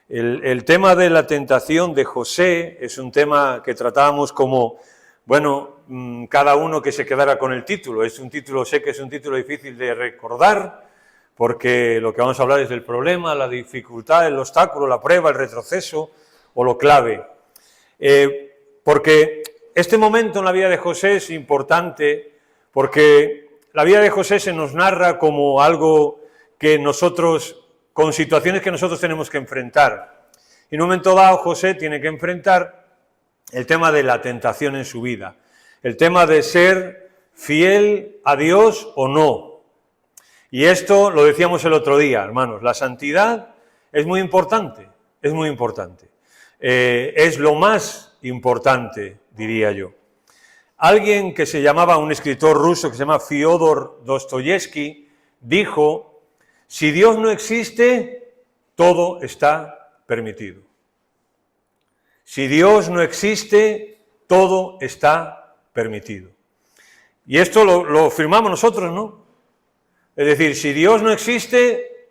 El tema de la tentación de José es un tema que tratábamos como, bueno, cada uno que se quedara con el título. Es un título, sé que es un título difícil de recordar, porque lo que vamos a hablar es del problema, la dificultad, el obstáculo, la prueba, el retroceso o lo clave. Porque este momento en la vida de José es importante, porque la vida de José se nos narra como algo que nosotros, con situaciones que nosotros tenemos que enfrentar. Y en un momento dado José tiene que enfrentar el tema de la tentación en su vida, el tema de ser fiel a Dios o no. Y esto lo decíamos el otro día, hermanos, la santidad es muy importante, es muy importante. Es lo más importante, diría yo. Alguien que se llamaba, un escritor ruso que se llama Fyodor Dostoyevsky, dijo: si Dios no existe, todo está permitido. Si Dios no existe, todo está permitido. Y esto lo firmamos nosotros, ¿no? Es decir, si Dios no existe,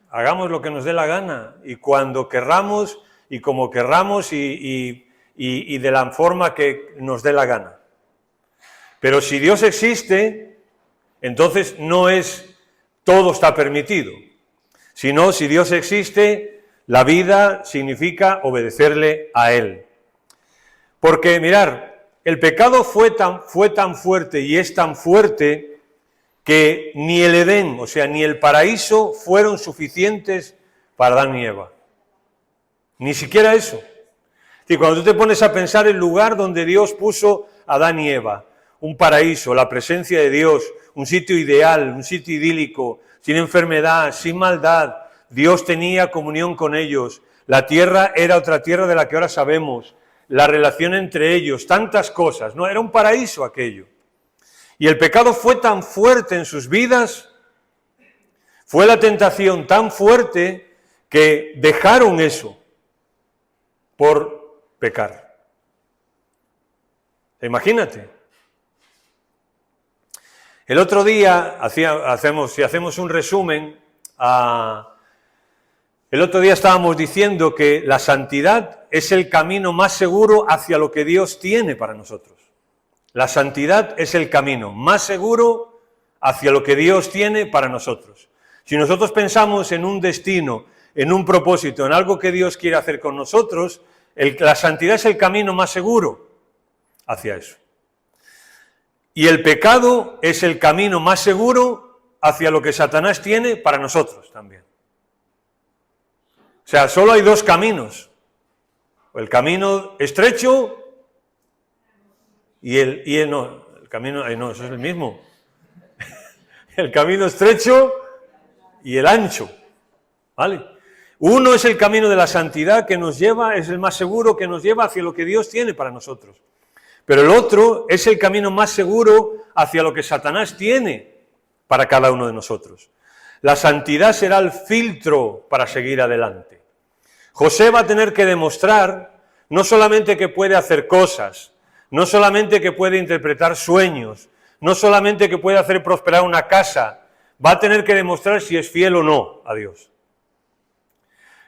hagamos lo que nos dé la gana, y cuando querramos, y como querramos, y de la forma que nos dé la gana. Pero si Dios existe, entonces no es todo está permitido, sino si Dios existe, la vida significa obedecerle a Él. Porque, mirar, el pecado fue tan fuerte y es tan fuerte que ni el Edén, o sea, ni el paraíso fueron suficientes para Adán y Eva. Ni siquiera eso. Y cuando tú te pones a pensar el lugar donde Dios puso a Adán y Eva, un paraíso, la presencia de Dios, un sitio ideal, un sitio idílico, sin enfermedad, sin maldad, Dios tenía comunión con ellos, la tierra era otra tierra de la que ahora sabemos, la relación entre ellos, tantas cosas, ¿no? Era un paraíso aquello. Y el pecado fue tan fuerte en sus vidas, fue la tentación tan fuerte que dejaron eso por pecar. Imagínate. El otro día, si hacemos un resumen, el otro día estábamos diciendo que la santidad es el camino más seguro hacia lo que Dios tiene para nosotros. La santidad es el camino más seguro hacia lo que Dios tiene para nosotros. Si nosotros pensamos en un destino, en un propósito, en algo que Dios quiere hacer con nosotros, la santidad es el camino más seguro hacia eso. Y el pecado es el camino más seguro hacia lo que Satanás tiene para nosotros también. O sea, solo hay dos caminos. El camino estrecho y el camino, no, eso es el mismo. El camino estrecho y el ancho, ¿vale? Uno es el camino de la santidad que nos lleva, es el más seguro que nos lleva hacia lo que Dios tiene para nosotros. Pero el otro es el camino más seguro hacia lo que Satanás tiene para cada uno de nosotros. La santidad será el filtro para seguir adelante. José va a tener que demostrar no solamente que puede hacer cosas, no solamente que puede interpretar sueños, no solamente que puede hacer prosperar una casa, va a tener que demostrar si es fiel o no a Dios.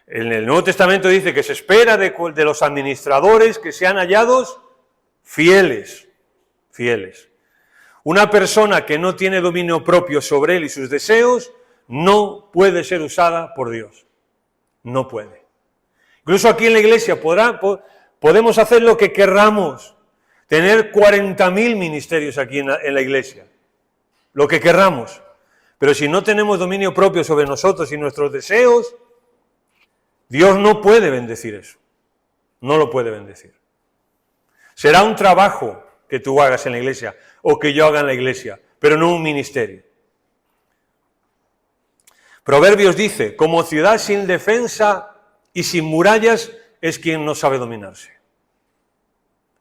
En el Nuevo Testamento dice que se espera de los administradores que sean hallados fieles. Una persona que no tiene dominio propio sobre él y sus deseos no puede ser usada por Dios. No puede. Incluso aquí en la iglesia podemos hacer lo que querramos. Tener 40.000 ministerios aquí en la iglesia. Lo que querramos. Pero si no tenemos dominio propio sobre nosotros y nuestros deseos, Dios no puede bendecir eso. No lo puede bendecir. Será un trabajo que tú hagas en la iglesia o que yo haga en la iglesia, pero no un ministerio. Proverbios dice, como ciudad sin defensa y sin murallas es quien no sabe dominarse.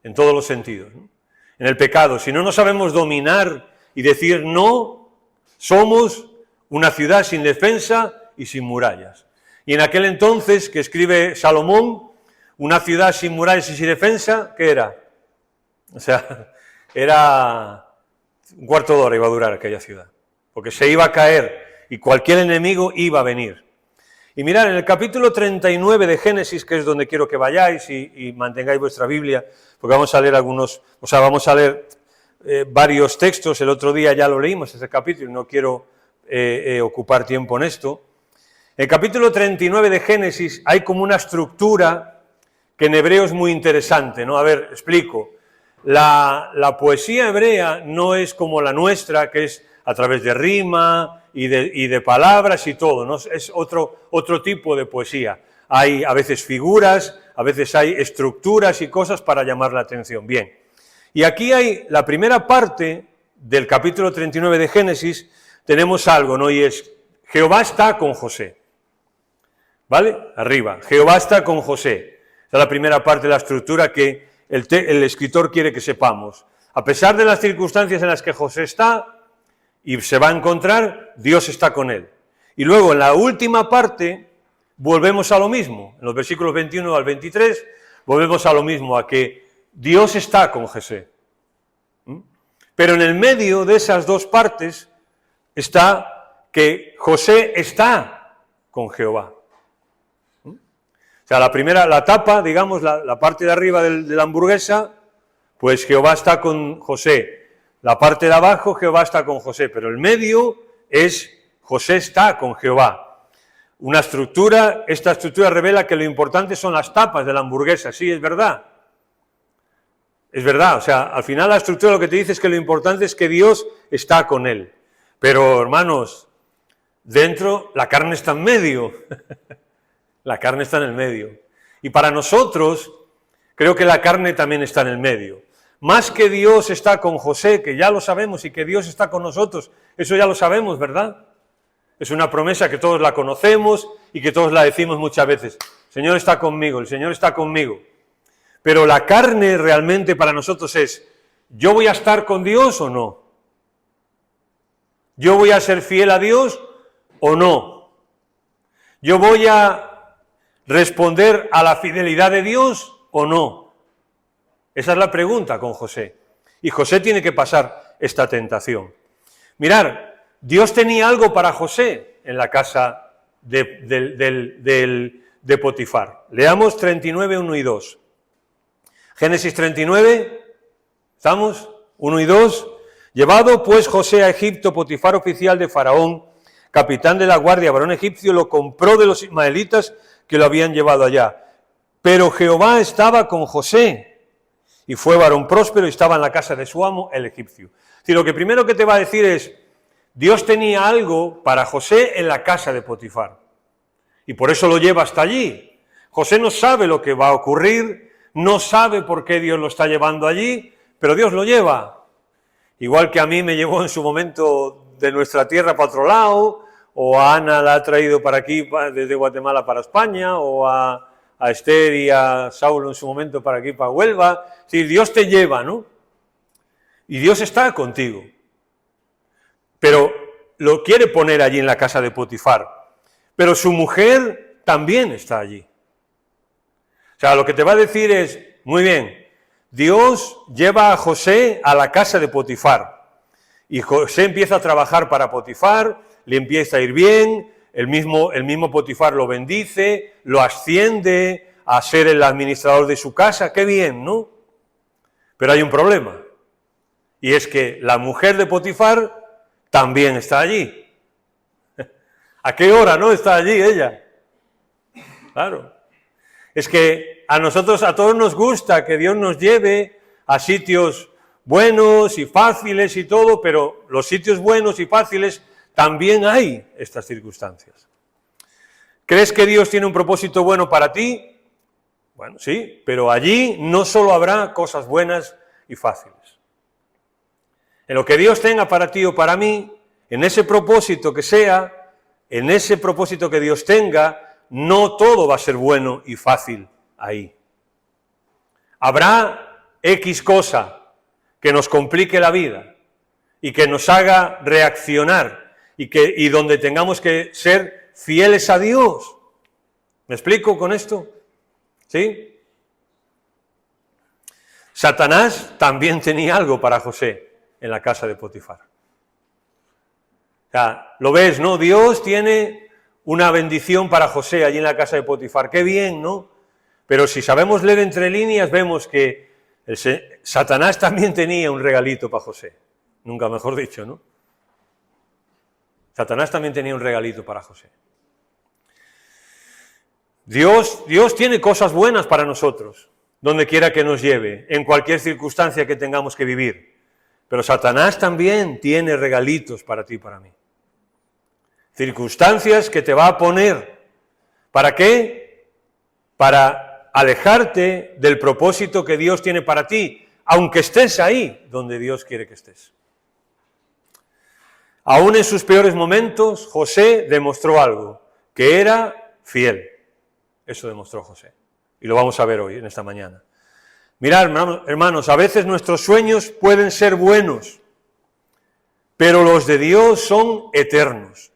En todos los sentidos, ¿no? En el pecado, si no nos sabemos dominar y decir no, somos una ciudad sin defensa y sin murallas. Y en aquel entonces que escribe Salomón, una ciudad sin murallas y sin defensa, ¿qué era? O sea, era un cuarto de hora iba a durar aquella ciudad, porque se iba a caer y cualquier enemigo iba a venir. Y mirad, en el capítulo 39 de Génesis, que es donde quiero que vayáis y mantengáis vuestra Biblia, porque vamos a leer vamos a leer varios textos. El otro día ya lo leímos, ese capítulo, y no quiero ocupar tiempo en esto. En el capítulo 39 de Génesis hay como una estructura que en hebreo es muy interesante, ¿no? A ver, explico. La poesía hebrea no es como la nuestra, que es a través de rima y de palabras y todo, ¿no? Es otro tipo de poesía. Hay a veces figuras, a veces hay estructuras y cosas para llamar la atención. Bien, y aquí hay la primera parte del capítulo 39 de Génesis, tenemos algo, ¿no? Y es, Jehová está con José, ¿vale? Arriba, Jehová está con José. Esa es la primera parte de la estructura que el escritor quiere que sepamos. A pesar de las circunstancias en las que José está, y se va a encontrar, Dios está con él. Y luego en la última parte volvemos a lo mismo, en los versículos 21 al 23, volvemos a lo mismo, a que Dios está con José. Pero en el medio de esas dos partes está que José está con Jehová. O sea, la tapa, digamos, la parte de arriba de la hamburguesa, pues Jehová está con José. La parte de abajo, Jehová está con José, pero el medio es José está con Jehová. Esta estructura revela que lo importante son las tapas de la hamburguesa, sí, es verdad. Es verdad, o sea, al final la estructura lo que te dice es que lo importante es que Dios está con él. Pero, hermanos, dentro la carne está en medio. La carne está en el medio. Y para nosotros, creo que la carne también está en el medio. Más que Dios está con José, que ya lo sabemos, y que Dios está con nosotros, eso ya lo sabemos, ¿verdad? Es una promesa que todos la conocemos y que todos la decimos muchas veces. El Señor está conmigo, el Señor está conmigo. Pero la carne realmente para nosotros es, ¿yo voy a estar con Dios o no? ¿Yo voy a ser fiel a Dios o no? ¿Yo voy a responder a la fidelidad de Dios o no? Esa es la pregunta con José. Y José tiene que pasar esta tentación. Mirar, Dios tenía algo para José en la casa de Potifar. Leamos 39, 1 y 2. Génesis 39, ¿estamos? 1 y 2. Llevado pues José a Egipto, Potifar, oficial de Faraón, capitán de la guardia, varón egipcio, lo compró de los ismaelitas que lo habían llevado allá. Pero Jehová estaba con José, y fue varón próspero y estaba en la casa de su amo, el egipcio. Y lo que primero que te va a decir es, Dios tenía algo para José en la casa de Potifar. Y por eso lo lleva hasta allí. José no sabe lo que va a ocurrir, no sabe por qué Dios lo está llevando allí, pero Dios lo lleva. Igual que a mí me llevó en su momento de nuestra tierra para otro lado, o a Ana la ha traído para aquí, desde Guatemala para España, o a Esther y a Saulo en su momento para aquí, para Huelva. Sí, Dios te lleva, ¿no? Y Dios está contigo. Pero lo quiere poner allí en la casa de Potifar. Pero su mujer también está allí. O sea, lo que te va a decir es, muy bien, Dios lleva a José a la casa de Potifar. Y José empieza a trabajar para Potifar, le empieza a ir bien, el mismo Potifar lo bendice, lo asciende a ser el administrador de su casa, qué bien, ¿no? Pero hay un problema, y es que la mujer de Potifar también está allí. ¿A qué hora no está allí ella? Claro. Es que a todos nos gusta que Dios nos lleve a sitios buenos y fáciles y todo, pero los sitios buenos y fáciles también hay estas circunstancias. ¿Crees que Dios tiene un propósito bueno para ti? Bueno, sí, pero allí no solo habrá cosas buenas y fáciles. En lo que Dios tenga para ti o para mí, en ese propósito que sea, en ese propósito que Dios tenga, no todo va a ser bueno y fácil ahí. Habrá X cosa que nos complique la vida y que nos haga reaccionar y donde tengamos que ser fieles a Dios. ¿Me explico con esto? ¿Sí? Satanás también tenía algo para José en la casa de Potifar. O sea, lo ves, ¿no? Dios tiene una bendición para José allí en la casa de Potifar. Qué bien, ¿no? Pero si sabemos leer entre líneas, vemos que Satanás también tenía un regalito para José. Nunca mejor dicho, ¿no? Satanás también tenía un regalito para José. Dios tiene cosas buenas para nosotros, donde quiera que nos lleve, en cualquier circunstancia que tengamos que vivir. Pero Satanás también tiene regalitos para ti y para mí. Circunstancias que te va a poner. ¿Para qué? Para alejarte del propósito que Dios tiene para ti, aunque estés ahí donde Dios quiere que estés. Aún en sus peores momentos, José demostró algo, que era fiel. Eso demostró José. Y lo vamos a ver hoy, en esta mañana. Mirad, hermanos, a veces nuestros sueños pueden ser buenos, pero los de Dios son eternos.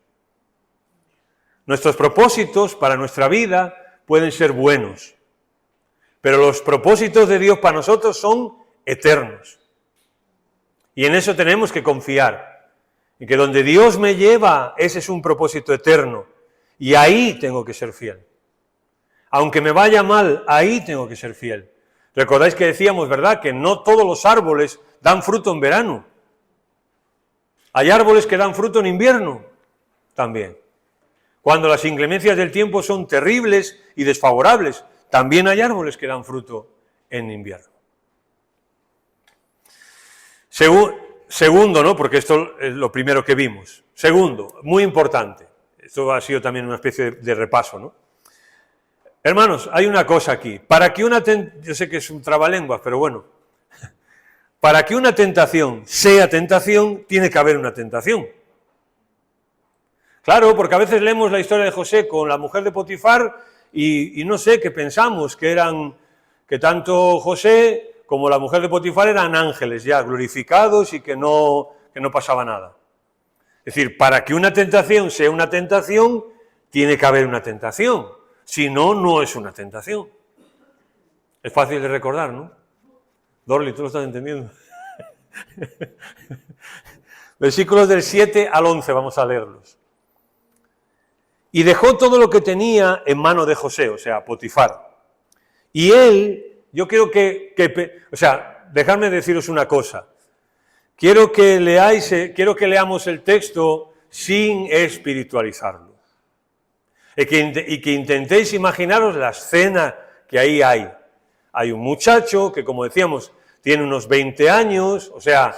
Nuestros propósitos para nuestra vida pueden ser buenos, pero los propósitos de Dios para nosotros son eternos. Y en eso tenemos que confiar, en que donde Dios me lleva, ese es un propósito eterno, y ahí tengo que ser fiel. Aunque me vaya mal, ahí tengo que ser fiel. Recordáis que decíamos, ¿verdad?, que no todos los árboles dan fruto en verano. Hay árboles que dan fruto en invierno también. Cuando las inclemencias del tiempo son terribles y desfavorables, también hay árboles que dan fruto en invierno. Segundo, ¿no?, porque esto es lo primero que vimos. Segundo, muy importante, esto ha sido también una especie de repaso, ¿no? Hermanos, hay una cosa aquí. Para que yo sé que es un trabalenguas, pero bueno, para que una tentación sea tentación, tiene que haber una tentación. Claro, porque a veces leemos la historia de José con la mujer de Potifar y no sé, que pensamos que tanto José como la mujer de Potifar eran ángeles ya glorificados y que no pasaba nada. Es decir, para que una tentación sea una tentación, tiene que haber una tentación. Si no, no es una tentación. Es fácil de recordar, ¿no? Dorli, ¿tú lo estás entendiendo? Versículos del 7 al 11, vamos a leerlos. Y dejó todo lo que tenía en mano de José, o sea, Potifar. Y él, yo quiero dejadme deciros una cosa. Quiero que leamos el texto sin espiritualizarlo. Y que intentéis imaginaros la escena que ahí hay. Hay un muchacho que, como decíamos, tiene unos 20 años, o sea,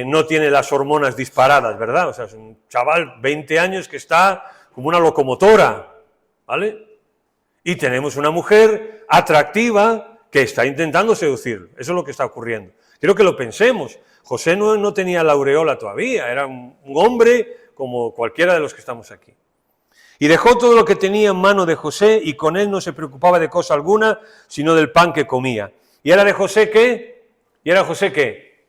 no tiene las hormonas disparadas, ¿verdad? O sea, es un chaval, 20 años, que está como una locomotora, ¿vale? Y tenemos una mujer atractiva que está intentando seducirlo. Eso es lo que está ocurriendo. Quiero que lo pensemos. José no tenía la aureola todavía, era un hombre como cualquiera de los que estamos aquí. Y dejó todo lo que tenía en mano de José, y con él no se preocupaba de cosa alguna, sino del pan que comía. ¿Y era de José qué? ¿Y era José qué?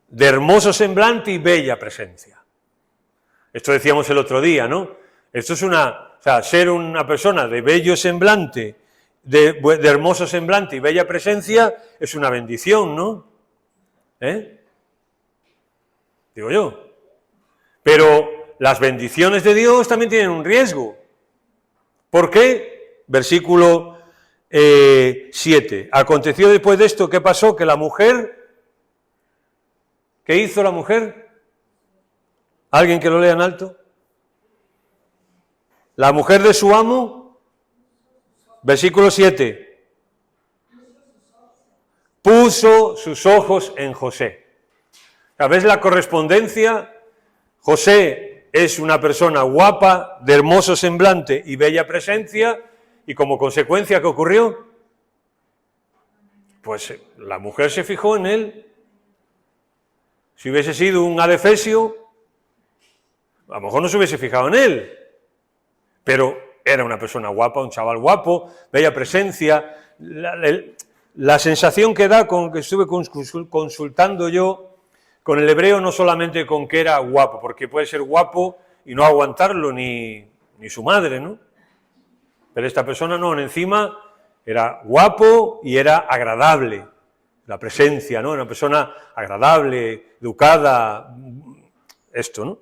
De hermoso semblante y bella presencia. Esto decíamos el otro día, ¿no? Esto es ser una persona de bello semblante, de hermoso semblante y bella presencia, es una bendición, ¿no? Digo yo. Pero las bendiciones de Dios también tienen un riesgo. ¿Por qué? Versículo 7. Aconteció después de esto, ¿qué pasó? Que la mujer, ¿qué hizo la mujer? ¿Alguien que lo lea en alto? La mujer de su amo, versículo 7, puso sus ojos en José. ¿Sabes la correspondencia? José es una persona guapa, de hermoso semblante y bella presencia, y como consecuencia, ¿qué ocurrió? Pues la mujer se fijó en él. Si hubiese sido un adefesio, a lo mejor no se hubiese fijado en él, pero era una persona guapa, un chaval guapo, bella presencia. La sensación que da con que estuve consultando yo con el hebreo, no solamente con que era guapo, porque puede ser guapo y no aguantarlo ni su madre, ¿no? Pero esta persona no, encima era guapo y era agradable, la presencia, ¿no? Era una persona agradable, educada, esto, ¿no?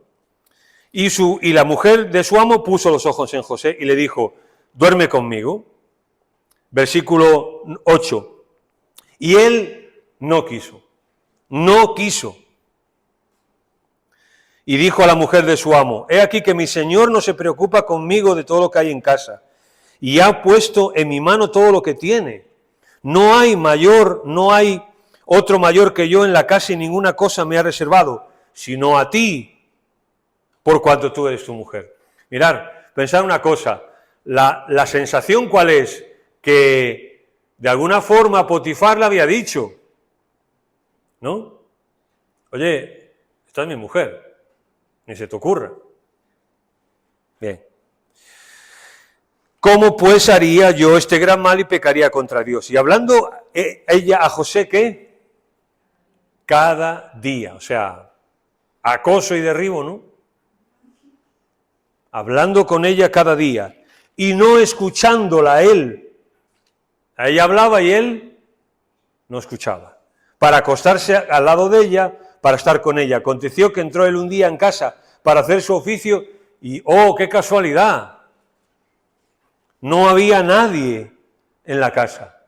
Y la mujer de su amo puso los ojos en José y le dijo, duerme conmigo. Versículo 8. Y él no quiso. Y dijo a la mujer de su amo, he aquí que mi señor no se preocupa conmigo de todo lo que hay en casa, y ha puesto en mi mano todo lo que tiene. No hay otro mayor que yo en la casa y ninguna cosa me ha reservado, sino a ti, por cuanto tú eres tu mujer. Mirad, pensad una cosa, la sensación ¿cuál es? Que de alguna forma Potifar le había dicho, ¿no? Oye, esta es mi mujer, ni se te ocurra. Bien. ¿Cómo pues haría yo este gran mal y pecaría contra Dios? Y hablando ella a José, ¿qué? Cada día, o sea, acoso y derribo, ¿no? Hablando con ella cada día y no escuchándola a él. A ella hablaba y él no escuchaba. Para acostarse al lado de ella, para estar con ella. Aconteció que entró él un día en casa para hacer su oficio y, ¡oh, qué casualidad! No había nadie en la casa.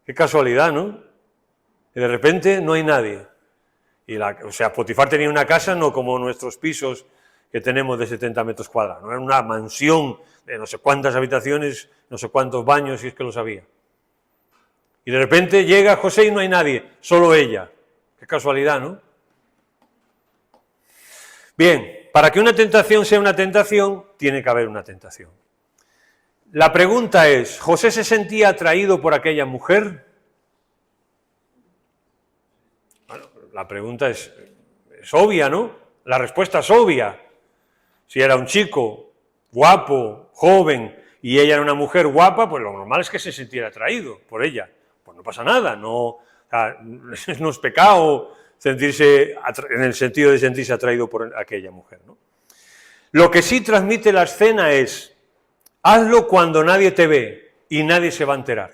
Qué casualidad, ¿no? Y de repente no hay nadie. O sea, Potifar tenía una casa no como nuestros pisos que tenemos de 70 metros cuadrados, ¿no? Era una mansión de no sé cuántas habitaciones, no sé cuántos baños, si es que los había. Y de repente llega José y no hay nadie, solo ella. Qué casualidad, ¿no? Bien, para que una tentación sea una tentación, tiene que haber una tentación. La pregunta es, ¿José se sentía atraído por aquella mujer? Bueno, la pregunta es obvia, ¿no? La respuesta es obvia. Si era un chico guapo, joven, y ella era una mujer guapa, pues lo normal es que se sintiera atraído por ella. Pues no pasa nada, no es pecado sentirse, en el sentido de sentirse atraído por aquella mujer, ¿no? Lo que sí transmite la escena es, hazlo cuando nadie te ve y nadie se va a enterar.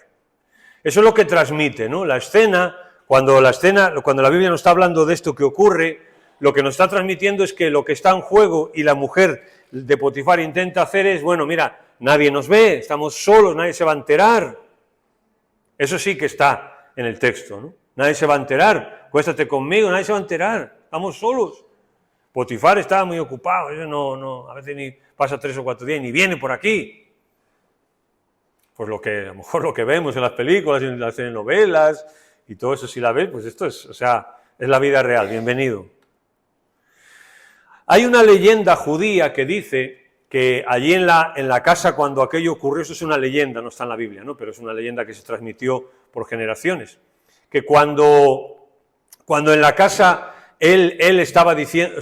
Eso es lo que transmite, ¿no? La escena, cuando la Biblia nos está hablando de esto que ocurre, lo que nos está transmitiendo es que lo que está en juego y la mujer de Potifar intenta hacer es, bueno, mira, nadie nos ve, estamos solos, nadie se va a enterar. Eso sí que está en el texto, ¿no? Nadie se va a enterar, acuéstate conmigo, nadie se va a enterar, estamos solos. Potifar estaba muy ocupado, a veces ni pasa 3 o 4 días, ni viene por aquí. Pues a lo mejor lo que vemos en las películas, en las telenovelas y todo eso, si la ves, pues esto es, es la vida real, bienvenido. Hay una leyenda judía que dice que allí en la casa cuando aquello ocurrió, eso es una leyenda, no está en la Biblia, ¿no? Pero es una leyenda que se transmitió por generaciones, que cuando en la casa él estaba diciendo,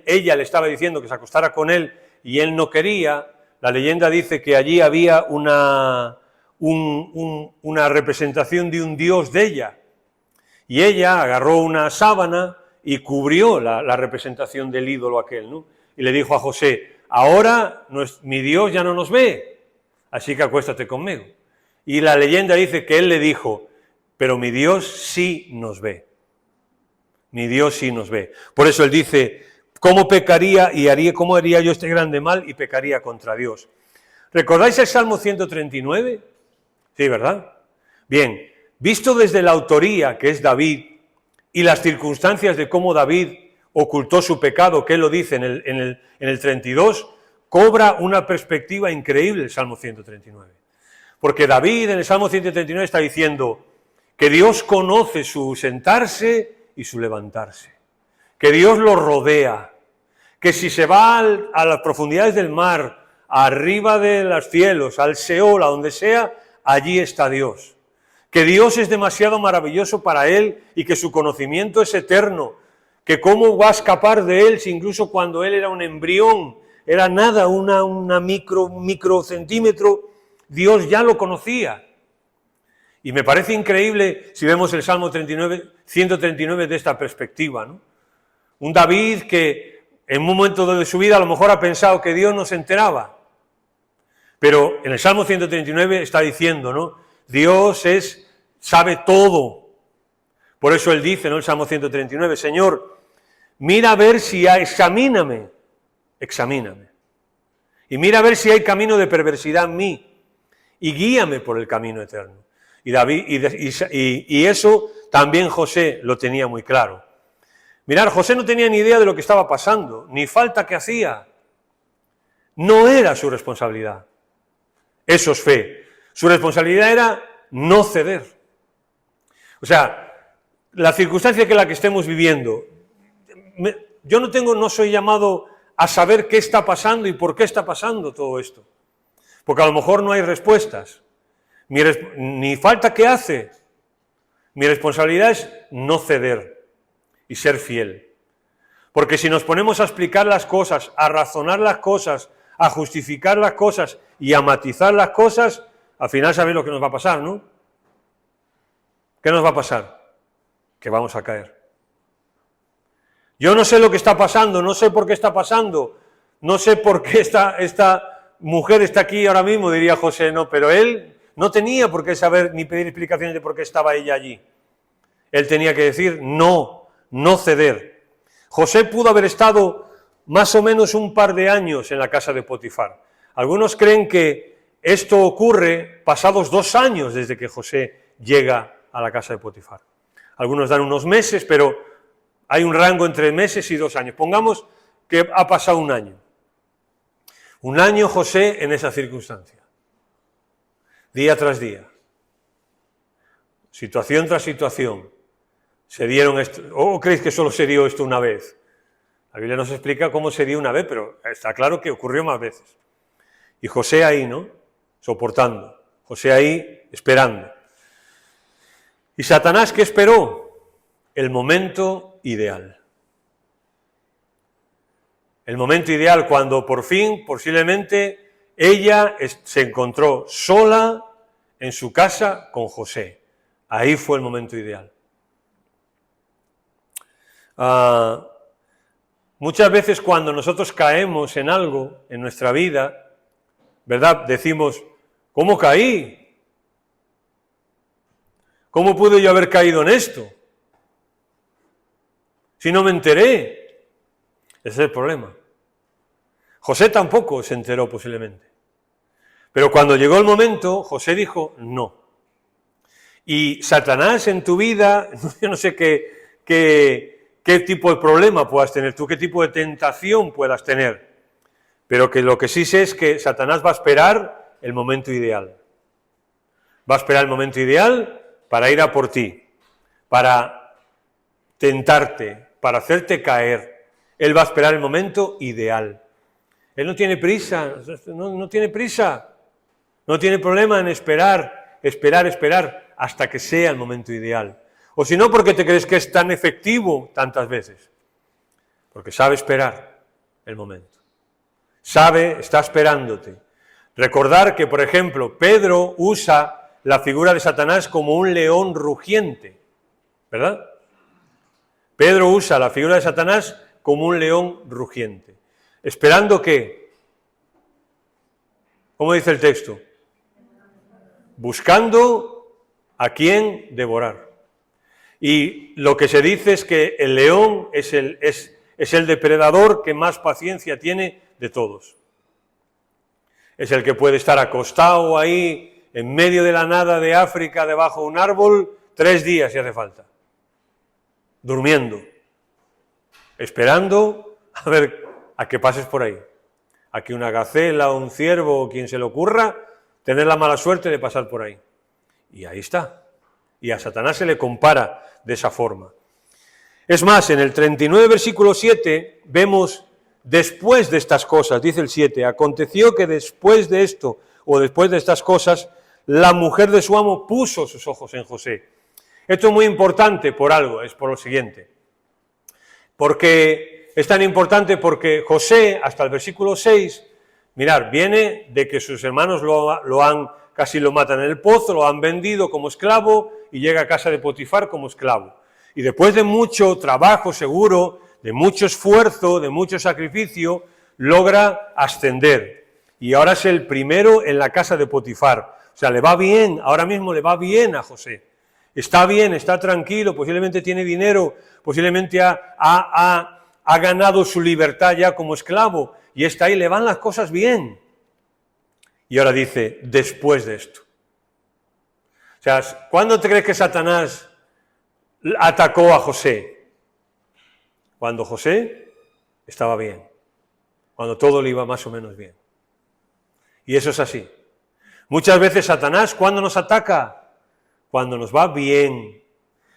ella le estaba diciendo que se acostara con él y él no quería, la leyenda dice que allí había una representación de un dios de ella, y ella agarró una sábana y cubrió la representación del ídolo aquel, ¿no? Y le dijo a José, ahora mi Dios ya no nos ve, así que acuéstate conmigo. Y la leyenda dice que él le dijo, pero mi Dios sí nos ve. Mi Dios sí nos ve. Por eso él dice, ¿cómo cómo haría yo este grande mal y pecaría contra Dios? ¿Recordáis el Salmo 139? Sí, ¿verdad? Bien, visto desde la autoría, que es David, y las circunstancias de cómo David ocultó su pecado, que él lo dice en el 32, cobra una perspectiva increíble el Salmo 139. Porque David en el Salmo 139 está diciendo que Dios conoce su sentarse y su levantarse, que Dios lo rodea, que si se va a las profundidades del mar, arriba de los cielos, al Seol, a donde sea, allí está Dios. Que Dios es demasiado maravilloso para él y que su conocimiento es eterno, que cómo va a escapar de él si incluso cuando él era un embrión, era nada, un microcentímetro, Dios ya lo conocía. Y me parece increíble si vemos el Salmo 139 de esta perspectiva, ¿no? Un David que en un momento de su vida a lo mejor ha pensado que Dios no se enteraba, pero en el Salmo 139 está diciendo, ¿no? Dios sabe todo. Por eso él dice, ¿no? El Salmo 139, Señor, mira a ver si examíname examíname. Y mira a ver si hay camino de perversidad en mí, y guíame por el camino eterno. Y eso también José lo tenía muy claro. Mirad, José no tenía ni idea de lo que estaba pasando, ni falta que hacía. No era su responsabilidad. Eso es fe. Su responsabilidad era no ceder. O sea, la circunstancia que la que estemos viviendo, yo no soy llamado a saber qué está pasando y por qué está pasando todo esto. Porque a lo mejor no hay respuestas. Ni falta que hace. Mi responsabilidad es no ceder y ser fiel. Porque si nos ponemos a explicar las cosas, a razonar las cosas, a justificar las cosas y a matizar las cosas, al final sabéis lo que nos va a pasar, ¿no? ¿Qué nos va a pasar? Que vamos a caer. Yo no sé lo que está pasando, no sé por qué está pasando, no sé por qué esta mujer está aquí ahora mismo, diría José, no, pero él no tenía por qué saber ni pedir explicaciones de por qué estaba ella allí. Él tenía que decir no ceder. José pudo haber estado más o menos un par de años en la casa de Potifar. Algunos creen que esto ocurre pasados 2 años desde que José llega a la casa de Potifar. Algunos dan unos meses, pero hay un rango entre meses y 2 años. Pongamos que ha pasado 1 año. 1 año José en esa circunstancia. Día tras día. Situación tras situación. Se dieron esto. ¿O creéis que solo se dio esto una vez? La Biblia nos explica cómo se dio una vez, pero está claro que ocurrió más veces. Y José ahí, ¿no? Soportando. José ahí esperando. ¿Y Satanás qué esperó? El momento ideal. El momento ideal cuando por fin, posiblemente, ella se encontró sola en su casa con José. Ahí fue el momento ideal. Muchas veces cuando nosotros caemos en algo en nuestra vida, ¿verdad? Decimos, ¿cómo caí? ¿Cómo pude yo haber caído en esto? Si no me enteré. Ese es el problema. José tampoco se enteró posiblemente. Pero cuando llegó el momento, José dijo no. Y Satanás en tu vida, yo no sé qué tipo de problema puedas tener tú, qué tipo de tentación puedas tener. Pero que lo que sí sé es que Satanás va a esperar el momento ideal. Va a esperar el momento ideal para ir a por ti, para tentarte, para hacerte caer. Él va a esperar el momento ideal. Él no tiene prisa, no tiene prisa. No tiene problema en esperar hasta que sea el momento ideal. O si no, porque te crees que es tan efectivo tantas veces. Porque sabe esperar el momento. Está esperándote. Recordar que, por ejemplo, Pedro usa la figura de Satanás como un león rugiente, ¿verdad? Pedro usa la figura de Satanás como un león rugiente. ¿Esperando qué? ¿Cómo dice el texto? Buscando a quién devorar. Y lo que se dice es que el león es el depredador que más paciencia tiene de todos. Es el que puede estar acostado ahí en medio de la nada de África, debajo de un árbol, 3 días si hace falta. Durmiendo. Esperando a ver a que pases por ahí. A que una gacela o un ciervo o quien se le ocurra tener la mala suerte de pasar por ahí. Y ahí está. Y a Satanás se le compara de esa forma. Es más, en el 39, versículo 7, vemos después de estas cosas, dice el 7, aconteció que después de esto, o después de estas cosas, la mujer de su amo puso sus ojos en José. Esto es muy importante por algo, es por lo siguiente. Porque es tan importante porque José, hasta el versículo 6, mirad, viene de que sus hermanos casi lo matan en el pozo, lo han vendido como esclavo y llega a casa de Potifar como esclavo. Y después de mucho trabajo seguro, de mucho esfuerzo, de mucho sacrificio, logra ascender. Y ahora es el primero en la casa de Potifar. O sea, le va bien, ahora mismo le va bien a José. Está bien, está tranquilo, posiblemente tiene dinero, posiblemente ha ha ganado su libertad ya como esclavo y está ahí, le van las cosas bien. Y ahora dice, después de esto. O sea, ¿cuándo te crees que Satanás atacó a José? Cuando José estaba bien, cuando todo le iba más o menos bien. Y eso es así. Muchas veces Satanás, ¿cuándo nos ataca? Cuando nos va bien,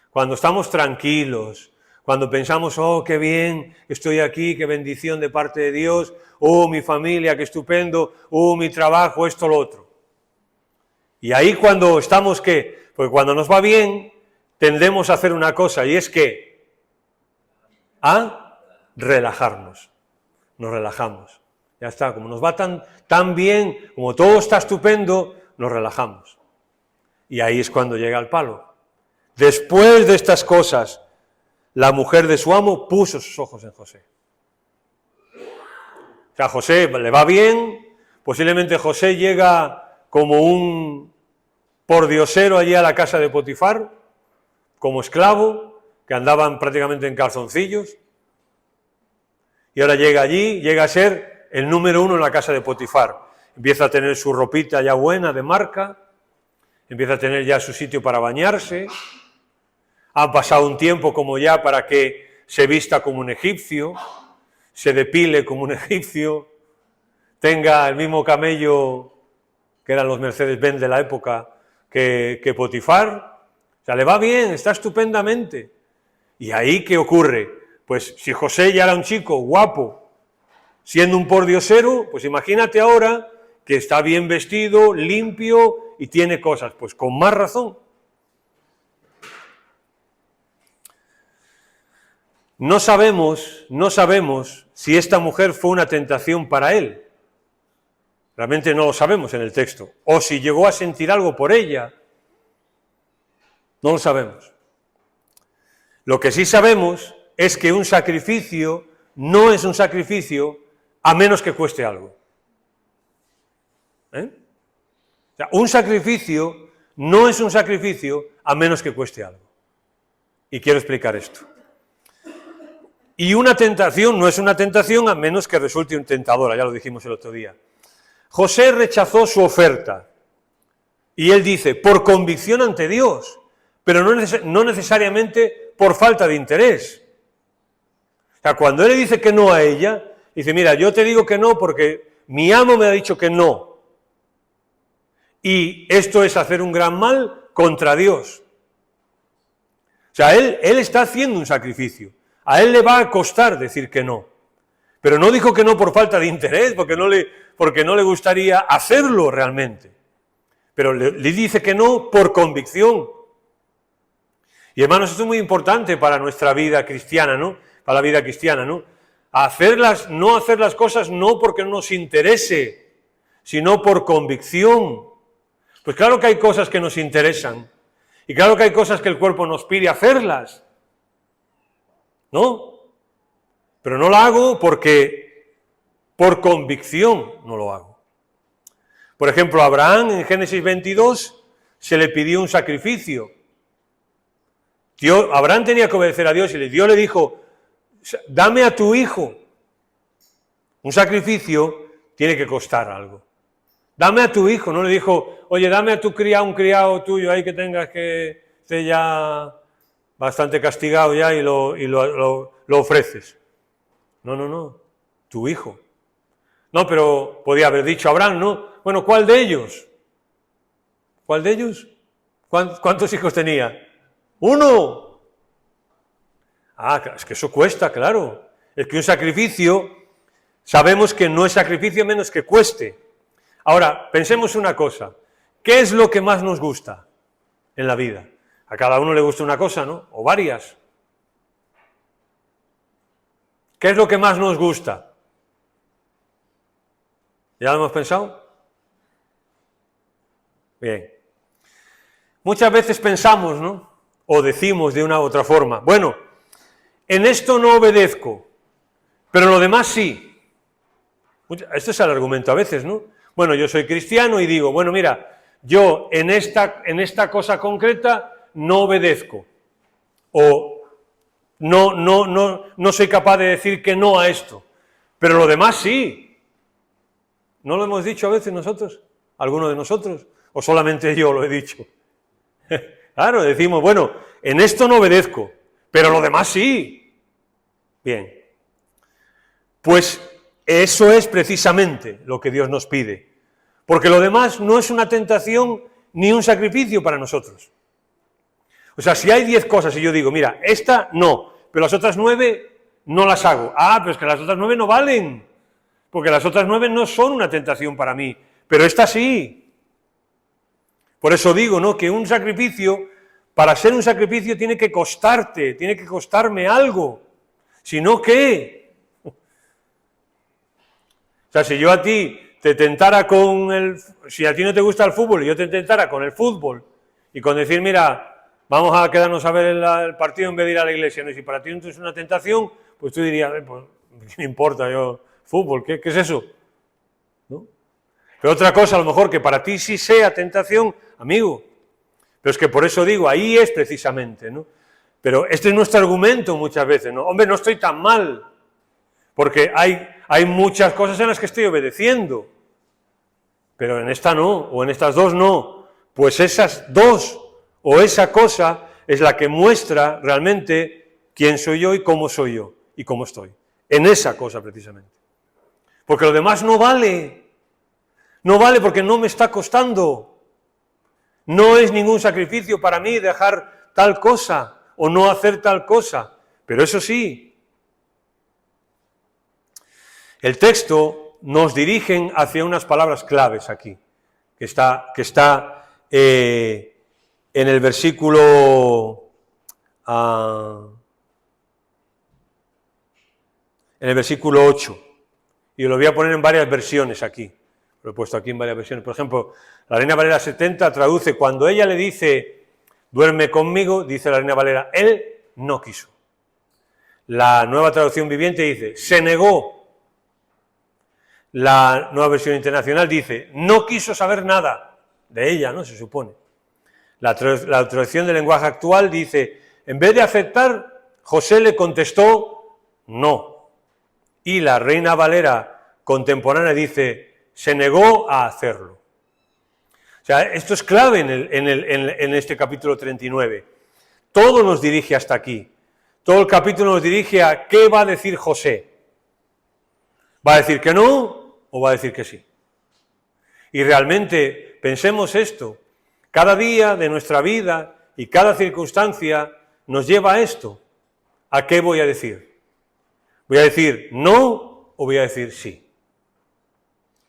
cuando estamos tranquilos, cuando pensamos, oh, qué bien, estoy aquí, qué bendición de parte de Dios, oh, mi familia, qué estupendo, oh, mi trabajo, esto, lo otro. Y ahí cuando estamos, ¿qué? Pues cuando nos va bien, tendemos a hacer una cosa, y es que a relajarnos. Nos relajamos. Ya está, como nos va tan bien, como todo está estupendo, nos relajamos. Y ahí es cuando llega el palo. Después de estas cosas, la mujer de su amo puso sus ojos en José. O sea, José le va bien, posiblemente José llega como un pordiosero allí a la casa de Potifar, como esclavo, que andaban prácticamente en calzoncillos, y ahora llega allí, llega a ser el número 1 en la casa de Potifar. Empieza a tener su ropita ya buena, de marca, empieza a tener ya su sitio para bañarse, ha pasado un tiempo como ya para que se vista como un egipcio, se depile como un egipcio, tenga el mismo camello que eran los Mercedes-Benz de la época que Potifar. O sea, le va bien, está estupendamente. ¿Y ahí qué ocurre? Pues si José ya era un chico guapo, siendo un pordiosero, pues imagínate ahora que está bien vestido, limpio y tiene cosas, pues con más razón. No sabemos si esta mujer fue una tentación para él. Realmente no lo sabemos en el texto. O si llegó a sentir algo por ella. No lo sabemos. Lo que sí sabemos es que un sacrificio no es un sacrificio a menos que cueste algo. O sea, un sacrificio no es un sacrificio a menos que cueste algo. Y quiero explicar esto. Y una tentación no es una tentación a menos que resulte un tentadora, ya lo dijimos el otro día. José rechazó su oferta y él dice, por convicción ante Dios, pero no necesariamente por falta de interés. O sea, cuando él le dice que no a ella, dice, mira, yo te digo que no porque mi amo me ha dicho que no. Y esto es hacer un gran mal contra Dios. O sea, él está haciendo un sacrificio. A él le va a costar decir que no. Pero no dijo que no por falta de interés, porque no le gustaría hacerlo realmente. Pero le dice que no por convicción. Y hermanos, esto es muy importante para nuestra vida cristiana, ¿no? Para la vida cristiana, ¿no? No hacer las cosas no porque no nos interese, sino por convicción. Pues claro que hay cosas que nos interesan. Y claro que hay cosas que el cuerpo nos pide hacerlas. ¿No? Pero no lo hago porque por convicción no lo hago. Por ejemplo, a Abraham en Génesis 22 se le pidió un sacrificio. Abraham tenía que obedecer a Dios y Dios le dijo, dame a tu hijo. Un sacrificio tiene que costar algo. Dame a tu hijo, no le dijo, oye, dame a tu un criado tuyo ahí que tengas que esté ya bastante castigado ya y lo ofreces. No, tu hijo. No, pero podía haber dicho Abraham, ¿no? Bueno, ¿cuál de ellos? ¿Cuál de ellos? ¿Cuántos hijos tenía? ¡Uno! Ah, es que eso cuesta, claro. Es que un sacrificio, sabemos que no es sacrificio menos que cueste. Ahora, pensemos una cosa. ¿Qué es lo que más nos gusta en la vida? A cada uno le gusta una cosa, ¿no? O varias. ¿Qué es lo que más nos gusta? ¿Ya lo hemos pensado? Bien. Muchas veces pensamos, ¿no? O decimos de una u otra forma, bueno, en esto no obedezco, pero lo demás sí. Este es el argumento a veces, ¿no? Bueno, yo soy cristiano y digo, bueno, mira, yo en esta cosa concreta no obedezco. O no soy capaz de decir que no a esto, pero lo demás sí. ¿No lo hemos dicho a veces nosotros? ¿Alguno de nosotros? ¿O solamente yo lo he dicho? Claro, decimos, bueno, en esto no obedezco, pero lo demás sí. Bien, pues eso es precisamente lo que Dios nos pide, porque lo demás no es una tentación ni un sacrificio para nosotros. O sea, si hay 10 cosas y yo digo, mira, esta no, pero las otras 9 no las hago. Ah, pero es que las otras 9 no valen, porque las otras 9 no son una tentación para mí, pero esta sí. Por eso digo, ¿no?, que un sacrificio, para ser un sacrificio tiene que costarte, tiene que costarme algo. Si no, ¿qué? O sea, si yo a ti te tentara si a ti no te gusta el fútbol y yo te tentara con el fútbol y con decir, mira, vamos a quedarnos a ver el partido en vez de ir a la iglesia, ¿no? Y si para ti no es una tentación, pues tú dirías, pues, ¿qué me importa yo? Fútbol, ¿qué es eso? ¿No? Pero otra cosa, a lo mejor, que para ti sí sea tentación, amigo. Pero es que por eso digo, ahí es precisamente, ¿no? Pero este es nuestro argumento muchas veces, ¿no? Hombre, no estoy tan mal, porque hay muchas cosas en las que estoy obedeciendo, pero en esta no, o en estas dos no. Pues esas dos o esa cosa es la que muestra realmente quién soy yo y cómo estoy. En esa cosa precisamente. Porque lo demás no vale. No vale porque no me está costando. No es ningún sacrificio para mí dejar tal cosa o no hacer tal cosa. Pero eso sí, el texto nos dirige hacia unas palabras claves aquí, que está en el versículo 8, y lo voy a poner en varias versiones aquí, lo he puesto aquí en varias versiones. Por ejemplo, la Reina Valera 70 traduce, cuando ella le dice, duerme conmigo, dice la Reina Valera, él no quiso. La Nueva Traducción Viviente dice, se negó. La Nueva Versión Internacional dice, no quiso saber nada de ella, ¿no? Se supone. La traducción del lenguaje actual dice, en vez de aceptar, José le contestó no. Y la Reina Valera contemporánea dice, se negó a hacerlo. O sea, esto es clave en este capítulo 39. Todo nos dirige hasta aquí. Todo el capítulo nos dirige a qué va a decir José. ¿Va a decir que no o va a decir que sí? Y realmente pensemos esto. Cada día de nuestra vida y cada circunstancia nos lleva a esto. ¿A qué voy a decir? ¿Voy a decir no o voy a decir sí?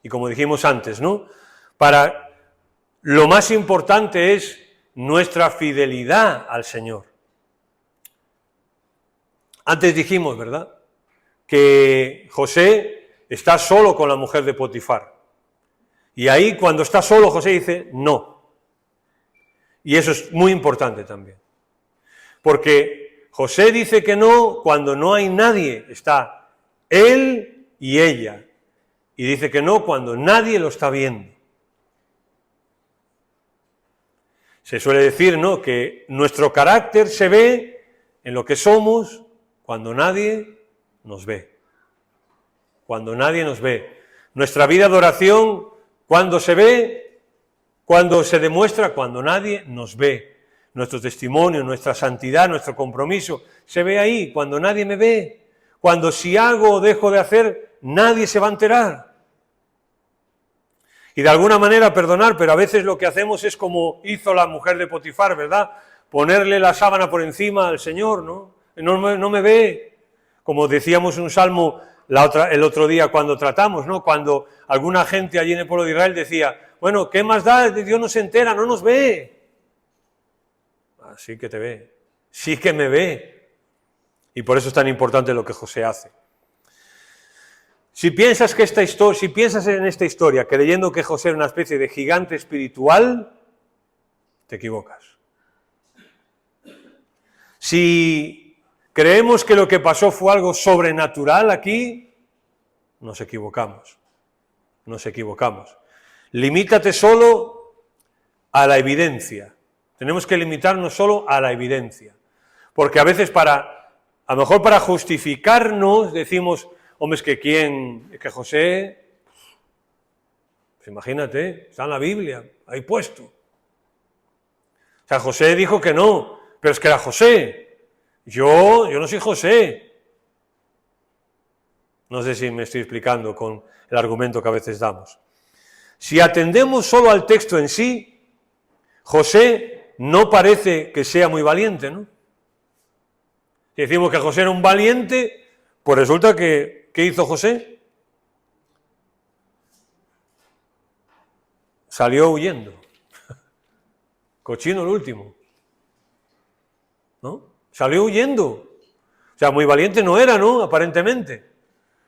Y como dijimos antes, ¿no? Lo más importante es nuestra fidelidad al Señor. Antes dijimos, ¿verdad?, que José está solo con la mujer de Potifar. Y ahí, cuando está solo, José dice no. Y eso es muy importante también. Porque José dice que no cuando no hay nadie, está él y ella. Y dice que no cuando nadie lo está viendo. Se suele decir, ¿no?, que nuestro carácter se ve en lo que somos cuando nadie nos ve. Cuando nadie nos ve. Nuestra vida de oración, cuando se ve, cuando se demuestra, cuando nadie nos ve. Nuestro testimonio, nuestra santidad, nuestro compromiso, se ve ahí, cuando nadie me ve. Cuando si hago o dejo de hacer, nadie se va a enterar. Y de alguna manera perdonar, pero a veces lo que hacemos es como hizo la mujer de Potifar, ¿verdad? Ponerle la sábana por encima al Señor, ¿no? No me ve. Como decíamos en un salmo el otro día cuando tratamos, ¿no? Cuando alguna gente allí en el pueblo de Israel decía, bueno, ¿qué más da? Dios no se entera, no nos ve. Ah, sí que te ve, sí que me ve. Y por eso es tan importante lo que José hace. Si piensas en esta historia creyendo que José era una especie de gigante espiritual, te equivocas. Si creemos que lo que pasó fue algo sobrenatural aquí, nos equivocamos. Limítate solo a la evidencia. Tenemos que limitarnos solo a la evidencia. Porque a veces para A lo mejor para justificarnos decimos, hombre, es que José, pues imagínate, está en la Biblia, ahí puesto. O sea, José dijo que no, pero es que era José. Yo no soy José. No sé si me estoy explicando con el argumento que a veces damos. Si atendemos solo al texto en sí, José no parece que sea muy valiente, ¿no? Si decimos que José era un valiente, pues resulta que, ¿qué hizo José? Salió huyendo. Cochino el último. ¿No? Salió huyendo. O sea, muy valiente no era, ¿no? Aparentemente.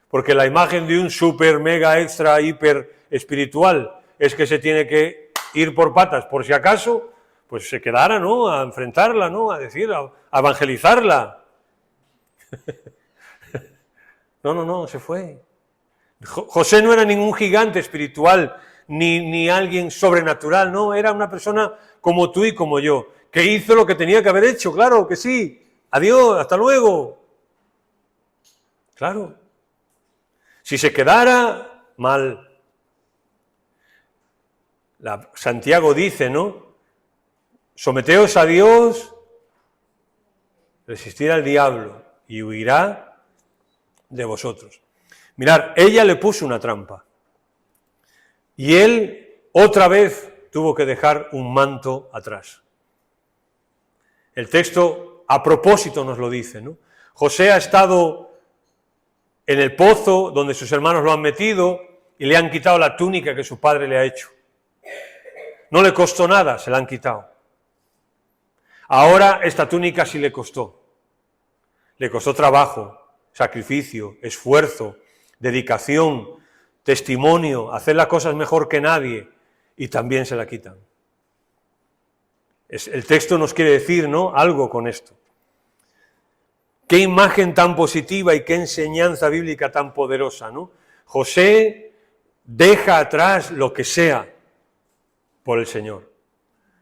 Porque la imagen de un super, mega, extra, hiper espiritual es que se tiene que ir por patas, por si acaso, pues se quedara, ¿no? A enfrentarla, ¿no? A decir, a evangelizarla. No, se fue. José no era ningún gigante espiritual, ni alguien sobrenatural, no, era una persona como tú y como yo, que hizo lo que tenía que haber hecho, claro que sí. Adiós, hasta luego. Claro. Si se quedara, mal. Santiago dice, ¿no? Someteos a Dios, resistir al diablo y huirá de vosotros. Mirad, ella le puso una trampa y él otra vez tuvo que dejar un manto atrás. El texto a propósito nos lo dice, ¿no? José ha estado en el pozo donde sus hermanos lo han metido y le han quitado la túnica que su padre le ha hecho. No le costó nada, se la han quitado. Ahora esta túnica sí le costó. Le costó trabajo, sacrificio, esfuerzo, dedicación, testimonio, hacer las cosas mejor que nadie, y también se la quitan. El texto nos quiere decir, ¿no?, algo con esto. Qué imagen tan positiva y qué enseñanza bíblica tan poderosa, ¿no? José deja atrás lo que sea por el Señor.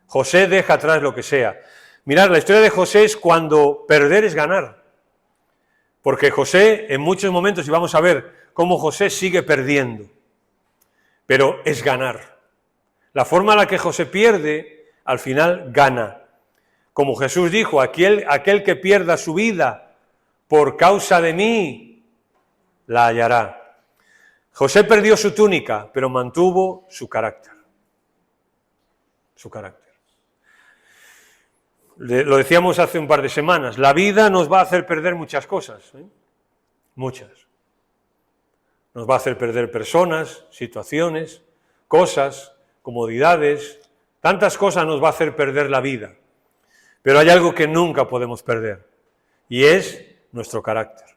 José deja atrás lo que sea. Mirad, la historia de José es cuando perder es ganar. Porque José, en muchos momentos, y vamos a ver cómo José sigue perdiendo, pero es ganar. La forma en la que José pierde, al final gana. Como Jesús dijo, aquel que pierda su vida por causa de mí, la hallará. José perdió su túnica, pero mantuvo su carácter. Su carácter. Lo decíamos hace un par de semanas, la vida nos va a hacer perder muchas cosas, ¿eh? Muchas. Nos va a hacer perder personas, situaciones, cosas, comodidades, tantas cosas nos va a hacer perder la vida. Pero hay algo que nunca podemos perder, y es nuestro carácter.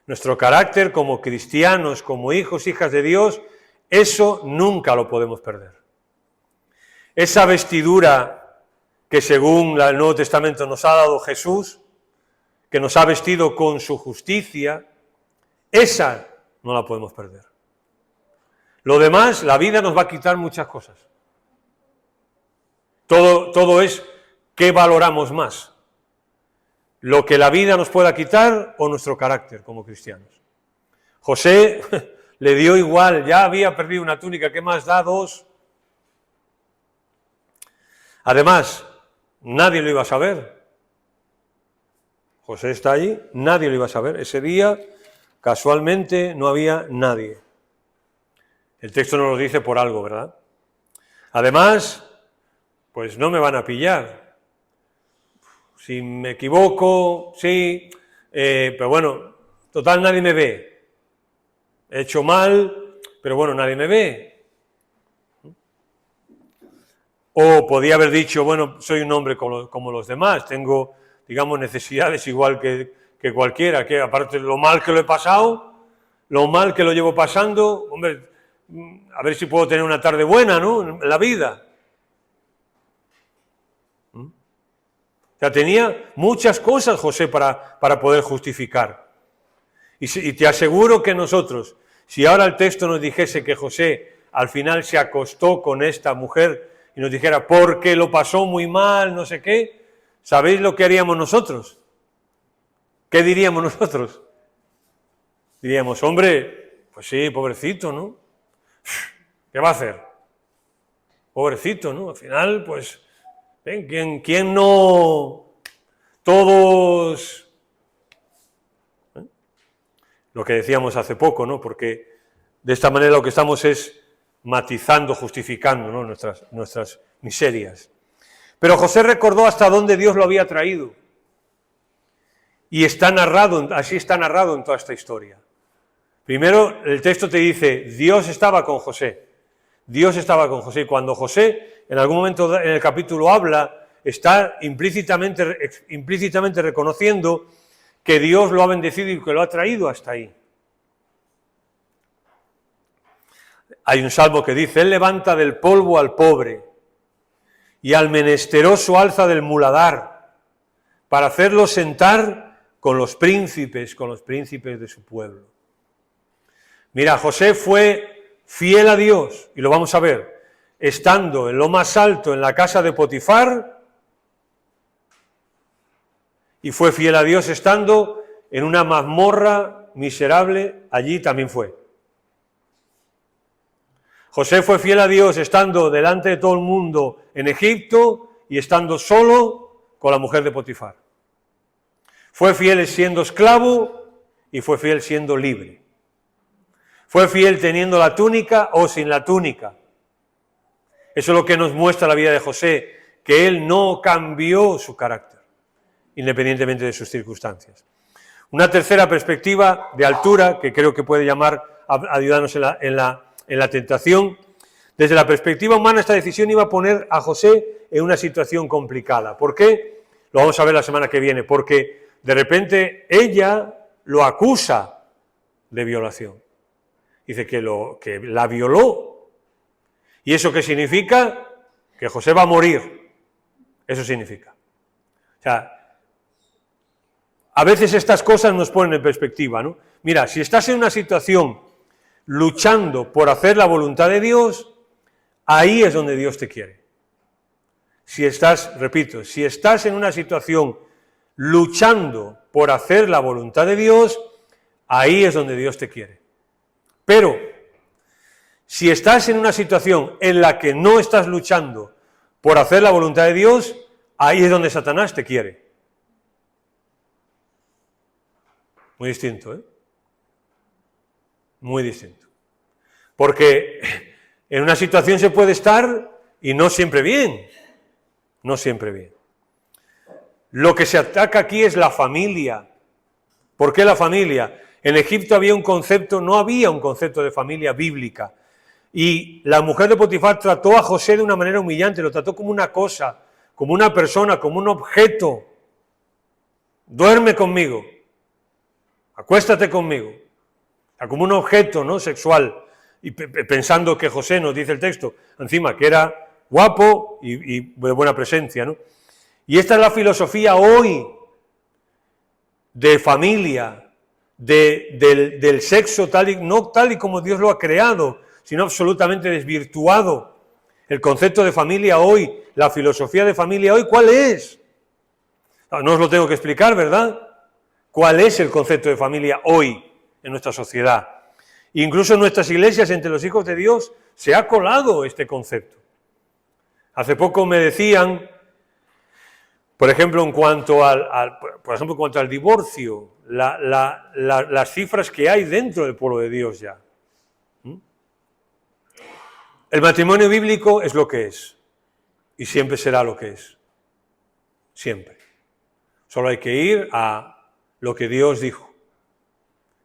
Nuestro carácter como cristianos, como hijos, hijas de Dios, eso nunca lo podemos perder. Esa vestidura que según el Nuevo Testamento nos ha dado Jesús, que nos ha vestido con su justicia, esa no la podemos perder. Lo demás, la vida nos va a quitar muchas cosas. Todo es qué valoramos más. Lo que la vida nos pueda quitar o nuestro carácter como cristianos. José le dio igual, ya había perdido una túnica, ¿qué más da? 2. Además, nadie lo iba a saber. José está allí, nadie lo iba a saber. Ese día, casualmente, no había nadie. El texto nos lo dice por algo, ¿verdad? Además, pues no me van a pillar. Si me equivoco, sí, pero bueno, total nadie me ve. He hecho mal, pero bueno, nadie me ve. O podía haber dicho, bueno, soy un hombre como los demás, tengo, digamos, necesidades igual que cualquiera, que aparte de lo mal que lo he pasado, lo mal que lo llevo pasando, hombre, a ver si puedo tener una tarde buena, ¿no?, en la vida. O sea, tenía muchas cosas José para poder justificar. Y te aseguro que nosotros, si ahora el texto nos dijese que José al final se acostó con esta mujer y nos dijera, porque lo pasó muy mal, no sé qué, ¿sabéis lo que haríamos nosotros? ¿Qué diríamos nosotros? Diríamos, hombre, pues sí, pobrecito, ¿no? ¿Qué va a hacer? Pobrecito, ¿no? Al final, pues, ¿quién no? Todos... Lo que decíamos hace poco, ¿no? Porque de esta manera lo que estamos es matizando, justificando, ¿no? nuestras miserias. Pero José recordó hasta dónde Dios lo había traído. Y está narrado, así está narrado en toda esta historia. Primero, el texto te dice, Dios estaba con José. Dios estaba con José. Y cuando José, en algún momento en el capítulo habla, está implícitamente reconociendo que Dios lo ha bendecido y que lo ha traído hasta ahí. Hay un salmo que dice, Él levanta del polvo al pobre y al menesteroso alza del muladar para hacerlo sentar con los príncipes de su pueblo. Mira, José fue fiel a Dios, y lo vamos a ver, estando en lo más alto en la casa de Potifar, y fue fiel a Dios estando en una mazmorra miserable, allí también fue. José fue fiel a Dios estando delante de todo el mundo en Egipto y estando solo con la mujer de Potifar. Fue fiel siendo esclavo y fue fiel siendo libre. Fue fiel teniendo la túnica o sin la túnica. Eso es lo que nos muestra la vida de José, que él no cambió su carácter, independientemente de sus circunstancias. Una tercera perspectiva de altura, que creo que puede ayudarnos en la tentación. Desde la perspectiva humana, esta decisión iba a poner a José en una situación complicada. ¿Por qué? Lo vamos a ver la semana que viene. Porque de repente ella lo acusa de violación. Dice que la violó. ¿Y eso qué significa? Que José va a morir. Eso significa. O sea, a veces estas cosas nos ponen en perspectiva, ¿no? Mira, si estás en una situación luchando por hacer la voluntad de Dios, ahí es donde Dios te quiere. Si estás en una situación luchando por hacer la voluntad de Dios, ahí es donde Dios te quiere. Pero, si estás en una situación en la que no estás luchando por hacer la voluntad de Dios, ahí es donde Satanás te quiere. Muy distinto, ¿eh? Muy distinto. Porque en una situación se puede estar y no siempre bien. No siempre bien. Lo que se ataca aquí es la familia. ¿Por qué la familia? En Egipto no había un concepto de familia bíblica. Y la mujer de Potifar trató a José de una manera humillante, lo trató como una cosa, como una persona, como un objeto. Duerme conmigo, acuéstate conmigo. Como un objeto, ¿no?, sexual. Y pensando que José, nos dice el texto, encima que era guapo y de buena presencia, ¿no? Y esta es la filosofía hoy de familia, del sexo no tal y como Dios lo ha creado, sino absolutamente desvirtuado. El concepto de familia hoy, la filosofía de familia hoy, ¿cuál es? No os lo tengo que explicar, ¿verdad? ¿Cuál es el concepto de familia hoy en nuestra sociedad? Incluso en nuestras iglesias, entre los hijos de Dios, se ha colado este concepto. Hace poco me decían, por ejemplo, en cuanto al divorcio, las cifras que hay dentro del pueblo de Dios ya. El matrimonio bíblico es lo que es, y siempre será lo que es. Siempre. Solo hay que ir a lo que Dios dijo.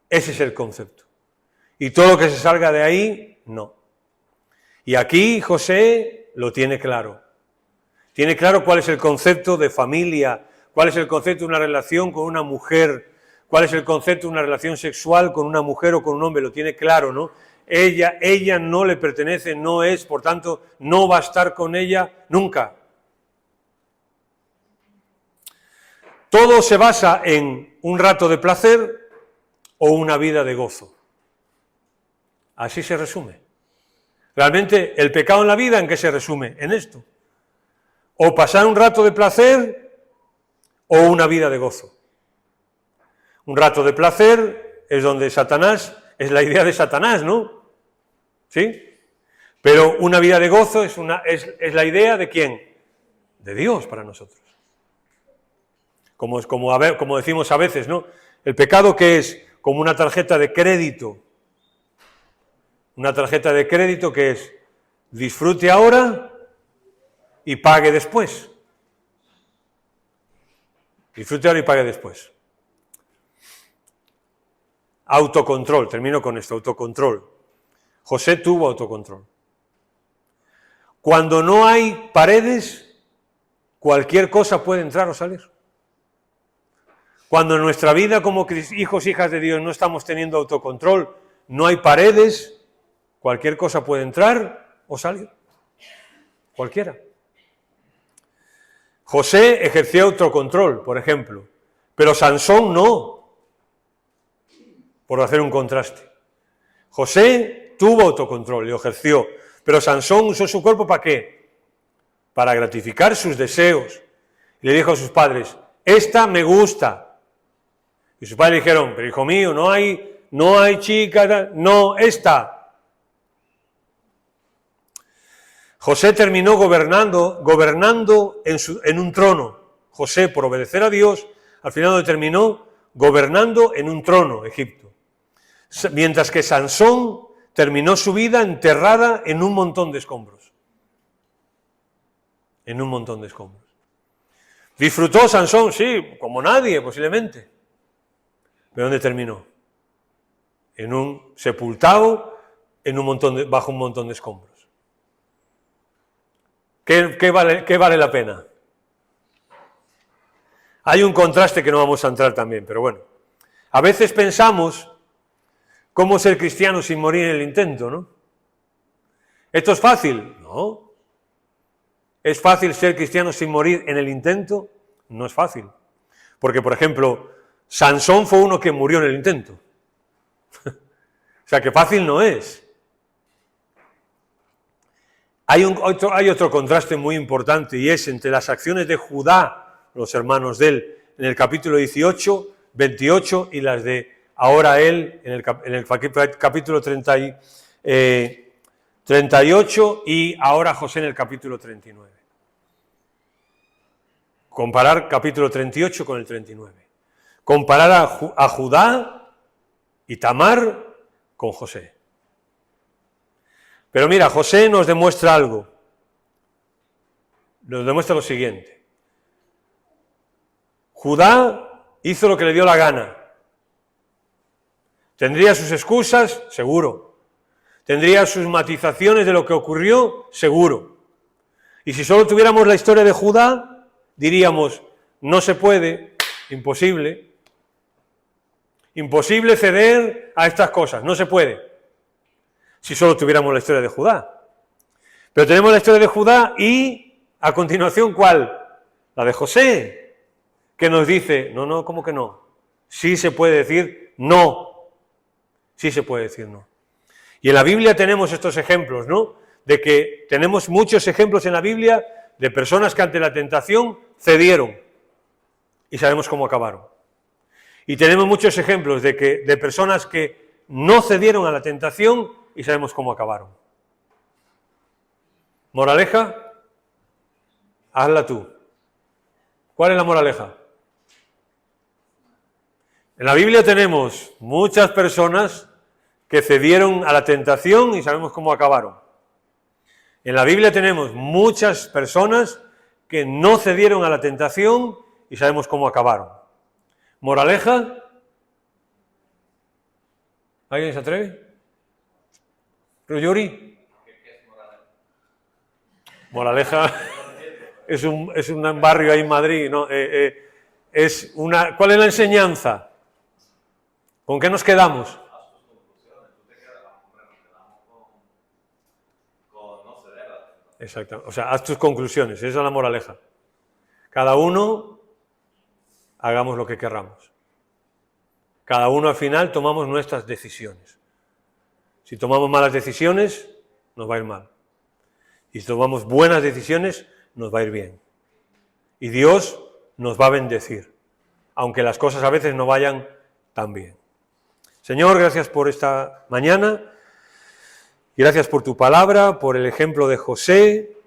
Ese es el concepto. Y todo lo que se salga de ahí, no. Y aquí José lo tiene claro. Tiene claro cuál es el concepto de familia, cuál es el concepto de una relación con una mujer, cuál es el concepto de una relación sexual con una mujer o con un hombre, lo tiene claro, ¿no? Ella no le pertenece, no es, por tanto, no va a estar con ella nunca. Todo se basa en un rato de placer o una vida de gozo. Así se resume. Realmente, el pecado en la vida, ¿en qué se resume? En esto. O pasar un rato de placer o una vida de gozo. Un rato de placer es donde Satanás, es la idea de Satanás, ¿no? ¿Sí? Pero una vida de gozo es la idea de ¿quién? De Dios para nosotros. Como decimos a veces, ¿no? El pecado, que es como una tarjeta de crédito. Una tarjeta de crédito que es disfrute ahora y pague después. Disfrute ahora y pague después. Autocontrol, termino con esto, autocontrol. José tuvo autocontrol. Cuando no hay paredes, cualquier cosa puede entrar o salir. Cuando en nuestra vida como hijos, hijas de Dios no estamos teniendo autocontrol, no hay paredes, cualquier cosa puede entrar o salir. Cualquiera. José ejerció autocontrol, por ejemplo, pero Sansón no, por hacer un contraste. José tuvo autocontrol y lo ejerció, pero Sansón usó su cuerpo ¿para qué? Para gratificar sus deseos. Y le dijo a sus padres, esta me gusta. Y sus padres dijeron, pero hijo mío, no hay chica, no, esta. José terminó gobernando en un trono. José, por obedecer a Dios, al final terminó gobernando en un trono, Egipto. Mientras que Sansón terminó su vida enterrada en un montón de escombros. En un montón de escombros. ¿Disfrutó Sansón? Sí, como nadie, posiblemente. ¿Pero dónde terminó? Sepultado bajo un montón de escombros. ¿Qué vale la pena? Hay un contraste que no vamos a entrar también, pero bueno. A veces pensamos cómo ser cristiano sin morir en el intento, ¿no? ¿Esto es fácil? No. ¿Es fácil ser cristiano sin morir en el intento? No es fácil. Porque, por ejemplo, Sansón fue uno que murió en el intento. O sea, que fácil no es. Hay otro contraste muy importante, y es entre las acciones de Judá, los hermanos de él, en el capítulo 18, 28, y las de ahora él, en el capítulo 38, y ahora José en el capítulo 39. Comparar capítulo 38 con el 39. Comparar a Judá y Tamar con José. Pero mira, José nos demuestra algo. Nos demuestra lo siguiente. Judá hizo lo que le dio la gana. ¿Tendría sus excusas? Seguro. ¿Tendría sus matizaciones de lo que ocurrió? Seguro. Y si solo tuviéramos la historia de Judá, diríamos, no se puede, imposible. Imposible ceder a estas cosas, no se puede. Si solo tuviéramos la historia de Judá. Pero tenemos la historia de Judá y, a continuación, ¿cuál? La de José, que nos dice, no, ¿cómo que no? Sí se puede decir no. Sí se puede decir no. Y en la Biblia tenemos estos ejemplos, ¿no? De que tenemos muchos ejemplos en la Biblia de personas que ante la tentación cedieron. Y sabemos cómo acabaron. Y tenemos muchos ejemplos de personas que no cedieron a la tentación y sabemos cómo acabaron. ¿Moraleja? Hazla tú. ¿Cuál es la moraleja? En la Biblia tenemos muchas personas que cedieron a la tentación y sabemos cómo acabaron. En la Biblia tenemos muchas personas que no cedieron a la tentación y sabemos cómo acabaron. ¿Moraleja? ¿Alguien se atreve? ¿Ruyuri? Moraleja es un barrio ahí en Madrid, ¿no? ¿Cuál es la enseñanza? ¿Con qué nos quedamos? Exacto. O sea, haz tus conclusiones, esa es la moraleja. Cada uno hagamos lo que querramos. Cada uno al final tomamos nuestras decisiones. Si tomamos malas decisiones, nos va a ir mal. Y si tomamos buenas decisiones, nos va a ir bien. Y Dios nos va a bendecir, aunque las cosas a veces no vayan también. Señor, gracias por esta mañana, gracias por tu palabra, por el ejemplo de José,